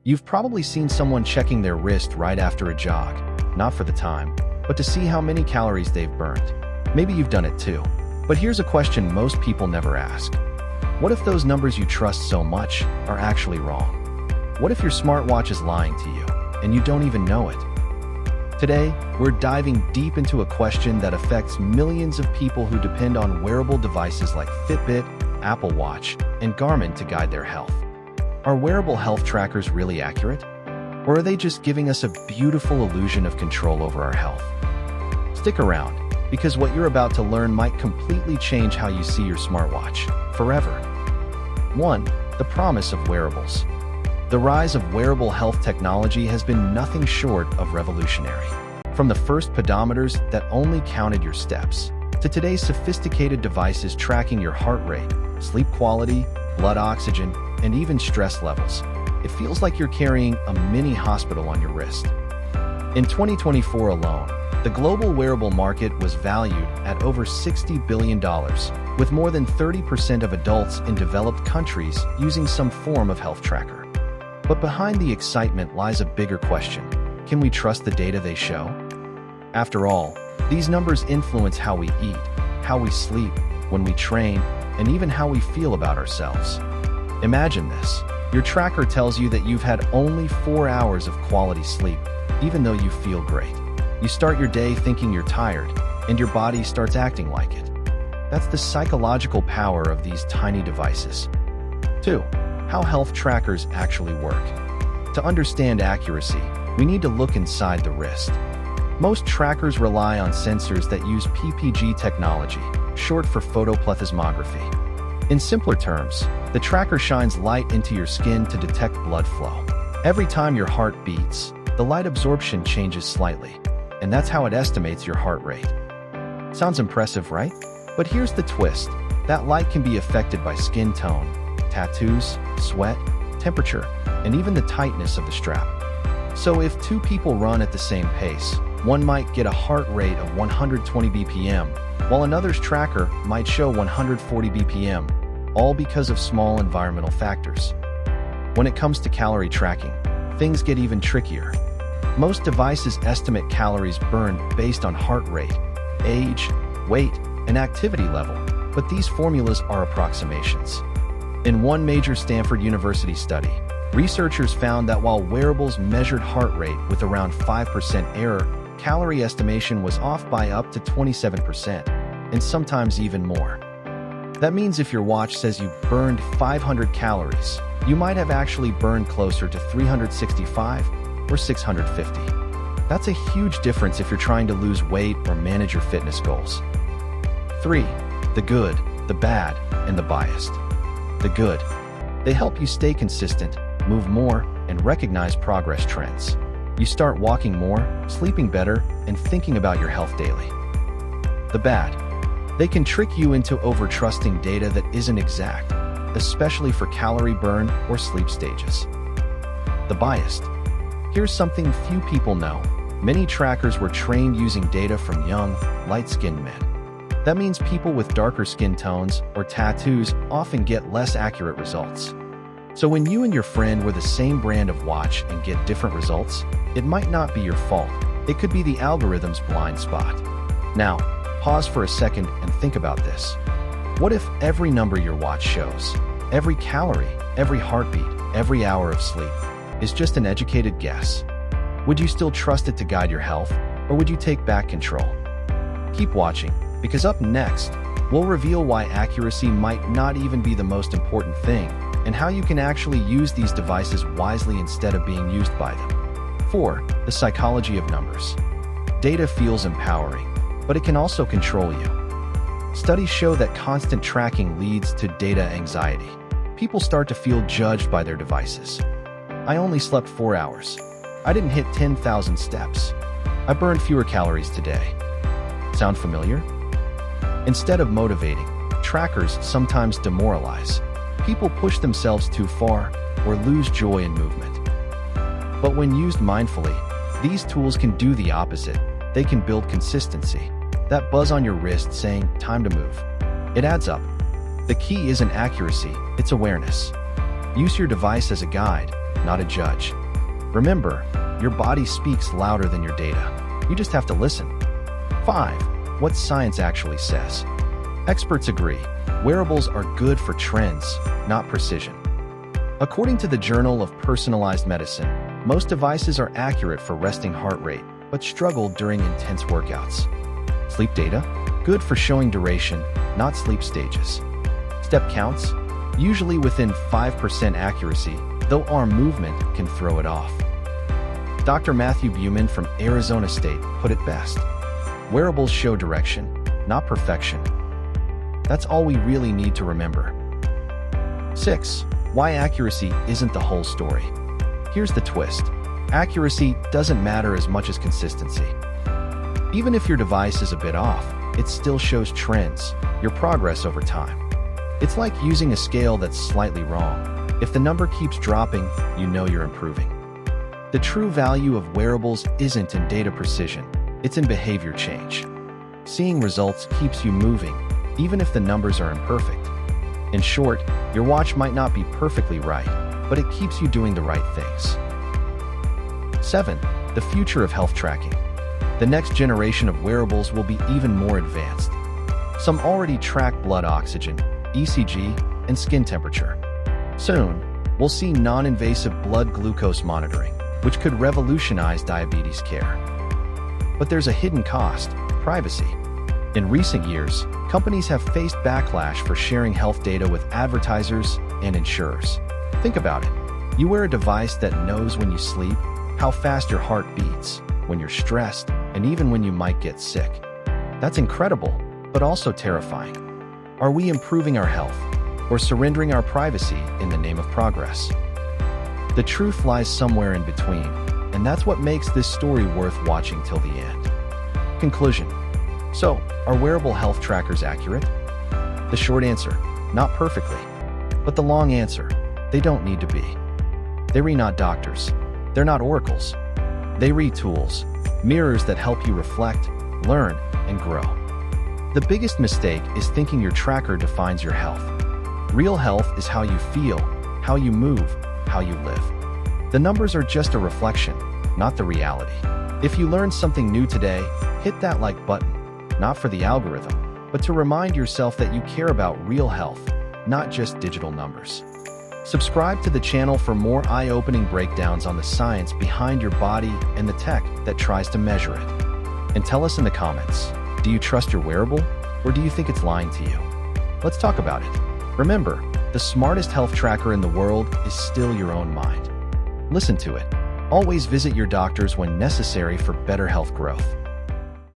You've probably seen someone checking their wrist right after a jog, not for the time, but to see how many calories they've burned. Maybe you've done it too. But here's a question most people never ask. What if those numbers you trust so much are actually wrong? What if your smartwatch is lying to you, and you don't even know it? Today, we're diving deep into a question that affects millions of people who depend on wearable devices like Fitbit, Apple Watch, and Garmin to guide their health. Are wearable health trackers really accurate? Or are they just giving us a beautiful illusion of control over our health? Stick around, because what you're about to learn might completely change how you see your smartwatch, forever. 1. The promise of wearables. The rise of wearable health technology has been nothing short of revolutionary. From the first pedometers that only counted your steps, to today's sophisticated devices tracking your heart rate, sleep quality, blood oxygen, and even stress levels, it feels like you're carrying a mini hospital on your wrist. In 2024 alone, the global wearable market was valued at over $60 billion, with more than 30% of adults in developed countries using some form of health tracker. But behind the excitement lies a bigger question. Can we trust the data they show? After all, these numbers influence how we eat, how we sleep, when we train, and even how we feel about ourselves. Imagine this. Your tracker tells you that you've had only 4 hours of quality sleep, even though you feel great. You start your day thinking you're tired, and your body starts acting like it. That's the psychological power of these tiny devices. 2. How health trackers actually work. To understand accuracy, we need to look inside the wrist. Most trackers rely on sensors that use PPG technology, short for photoplethysmography. In simpler terms, the tracker shines light into your skin to detect blood flow. Every time your heart beats, the light absorption changes slightly, and that's how it estimates your heart rate. Sounds impressive, right? But here's the twist. That light can be affected by skin tone, tattoos, sweat, temperature, and even the tightness of the strap. So if two people run at the same pace, one might get a heart rate of 120 BPM, while another's tracker might show 140 BPM, all because of small environmental factors. When it comes to calorie tracking, things get even trickier. Most devices estimate calories burned based on heart rate, age, weight, and activity level, but these formulas are approximations. In one major Stanford University study, researchers found that while wearables measured heart rate with around 5% error, calorie estimation was off by up to 27%, and sometimes even more. That means if your watch says you burned 500 calories, you might have actually burned closer to 365 or 650. That's a huge difference if you're trying to lose weight or manage your fitness goals. 3. The good, the bad, and the biased. The good. They help you stay consistent, move more, and recognize progress trends. You start walking more, sleeping better, and thinking about your health daily. The bad. They can trick you into over-trusting data that isn't exact, especially for calorie burn or sleep stages. The biased. Here's something few people know. Many trackers were trained using data from young, light-skinned men. That means people with darker skin tones or tattoos often get less accurate results. So when you and your friend wear the same brand of watch and get different results, it might not be your fault. It could be the algorithm's blind spot. Now, pause for a second and think about this. What if every number your watch shows, every calorie, every heartbeat, every hour of sleep, is just an educated guess? Would you still trust it to guide your health, or would you take back control? Keep watching, because up next, we'll reveal why accuracy might not even be the most important thing, and how you can actually use these devices wisely instead of being used by them. 4. The psychology of numbers. Data feels empowering, but it can also control you. Studies show that constant tracking leads to data anxiety. People start to feel judged by their devices. I only slept 4 hours. I didn't hit 10,000 steps. I burned fewer calories today. Sound familiar? Instead of motivating, trackers sometimes demoralize. People push themselves too far or lose joy in movement. But when used mindfully, these tools can do the opposite. They can build consistency. That buzz on your wrist saying, time to move. It adds up. The key isn't accuracy, it's awareness. Use your device as a guide, not a judge. Remember, your body speaks louder than your data. You just have to listen. 5. What science actually says. Experts agree, wearables are good for trends, not precision. According to the Journal of Personalized Medicine, most devices are accurate for resting heart rate, but struggle during intense workouts. Sleep data? Good for showing duration, not sleep stages. Step counts? Usually within 5% accuracy, though arm movement can throw it off. Dr. Matthew Buman from Arizona State put it best. Wearables show direction, not perfection. That's all we really need to remember. 6. Why accuracy isn't the whole story. Here's the twist. Accuracy doesn't matter as much as consistency. Even if your device is a bit off, it still shows trends, your progress over time. It's like using a scale that's slightly wrong. If the number keeps dropping, you know you're improving. The true value of wearables isn't in data precision, it's in behavior change. Seeing results keeps you moving, even if the numbers are imperfect. In short, your watch might not be perfectly right, but it keeps you doing the right things. 7. The future of health tracking. The next generation of wearables will be even more advanced. Some already track blood oxygen, ECG, and skin temperature. Soon, we'll see non-invasive blood glucose monitoring, which could revolutionize diabetes care. But there's a hidden cost: privacy. In recent years, companies have faced backlash for sharing health data with advertisers and insurers. Think about it. You wear a device that knows when you sleep, how fast your heart beats, when you're stressed, and even when you might get sick. That's incredible, but also terrifying. Are we improving our health, or surrendering our privacy in the name of progress? The truth lies somewhere in between, and that's what makes this story worth watching till the end. Conclusion. So, are wearable health trackers accurate? The short answer, not perfectly. But the long answer, they don't need to be. They are not doctors. They're not oracles. They are tools, mirrors that help you reflect, learn, and grow. The biggest mistake is thinking your tracker defines your health. Real health is how you feel, how you move, how you live. The numbers are just a reflection, not the reality. If you learned something new today, hit that like button, not for the algorithm, but to remind yourself that you care about real health, not just digital numbers. Subscribe to the channel for more eye-opening breakdowns on the science behind your body and the tech that tries to measure it. And tell us in the comments, do you trust your wearable, or do you think it's lying to you? Let's talk about it. Remember, the smartest health tracker in the world is still your own mind. Listen to it. Always visit your doctors when necessary for better health growth.